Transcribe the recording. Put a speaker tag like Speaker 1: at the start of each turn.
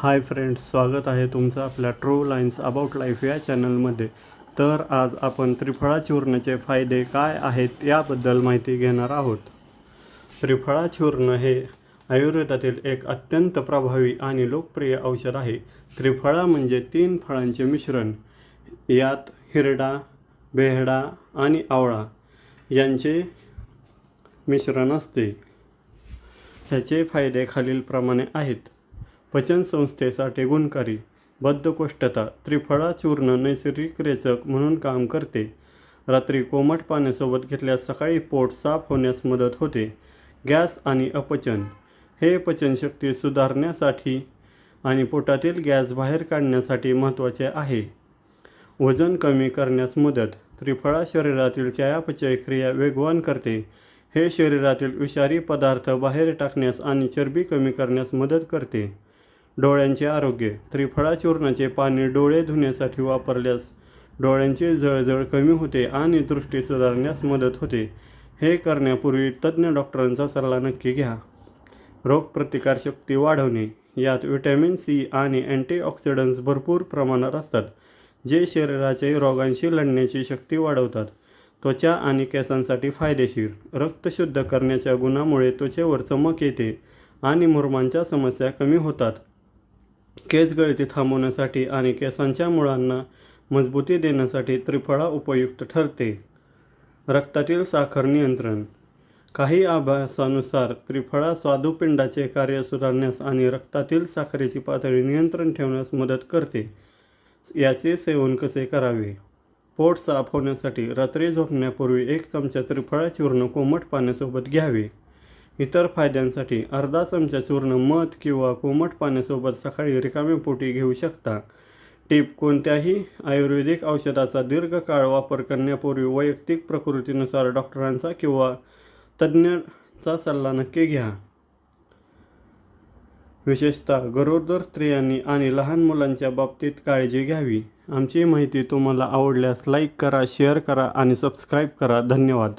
Speaker 1: Hi friends, स्वागत आहे तुमचं आपल्या ट्रू लाईन्स अबाउट लाईफ या चॅनलमध्ये. तर आज आपण त्रिफळा चूर्णाचे फायदे काय आहेत याबद्दल माहिती घेणार आहोत. त्रिफळा चूर्ण हे आयुर्वेदातील एक अत्यंत प्रभावी आणि लोकप्रिय औषध आहे. त्रिफळा म्हणजे 3 फळांचे मिश्रण. यात हिरडा, बेहडा आणि आवळा यांचे मिश्रण असते. ह्याचे फायदे खालीलप्रमाणे आहेत. पचनसंस्थेसाठी गुणकारी. बद्धकोष्ठता. त्रिफळा चूर्ण नैसर्गिक रेचक म्हणून काम करते. रात्री कोमट पाण्यासोबत घेतल्यास सकाळी पोट साफ होण्यास मदत होते. गॅस आणि अपचन. हे पचनशक्ती सुधारण्यासाठी आणि पोटातील गॅस बाहेर काढण्यासाठी महत्त्वाचे आहे. वजन कमी करण्यास मदत. त्रिफळा शरीरातील चयापचय क्रिया वेगवान करते. हे शरीरातील विषारी पदार्थ बाहेर टाकण्यास आणि चरबी कमी करण्यास मदत करते. डोळ्यांचे आरोग्य. त्रिफळा चूर्णाचे पाणी डोळे धुण्यासाठी वापरल्यास डोळ्यांची जळजळ कमी होते आणि दृष्टी सुधारण्यास मदत होते. हे करण्यापूर्वी तज्ज्ञ डॉक्टरांचा सल्ला नक्की घ्या. रोगप्रतिकारशक्ती वाढवणे. यात व्हिटॅमिन सी आणि अँटीऑक्सिडंट्स भरपूर प्रमाणात असतात, जे शरीराच्या रोगांशी लढण्याची शक्ती वाढवतात. त्वचा आणि केसांसाठी फायदेशीर. रक्त शुद्ध करण्याच्या गुणामुळे त्वचेवर चमक येते आणि मुरुमांच्या समस्या कमी होतात. केस गळती थांबवण्यासाठी आणि केसांच्या मुळांना मजबूती देण्यासाठी त्रिफळा उपयुक्त ठरते. रक्तातील साखर नियंत्रण. काही अभ्यासानुसार त्रिफळा स्वादुपिंडाचे कार्य सुधारण्यास आणि रक्तातील साखरेची पातळी नियंत्रण ठेवण्यास मदत करते. याचे सेवन कसे करावे? पोट साफ होण्यासाठी रात्री झोपण्यापूर्वी 1 चमचा त्रिफळा चूर्ण कोमट पाण्यासोबत घ्यावे. इतर फायद्यांसाठी अर्धा चमचा चूर्ण मध किंवा कोमट पाण्यासोबत सकाळी रिकाम्या पोटी घेऊ शकता. टिप: कोणत्याही आयुर्वेदिक औषधाचा दीर्घकाळ वापर करण्यापूर्वी वैयक्तिक प्रकृतीनुसार डॉक्टरांचा किंवा तज्ज्ञाचा सल्ला नक्की घ्या. विशेषतः गरोदर स्त्रियांनी आणि लहान मुलांच्या बाबतीत काळजी घ्यावी. आमची माहिती तुम्हाला आवडल्यास लाईक करा, शेअर करा आणि सबस्क्राईब करा. धन्यवाद.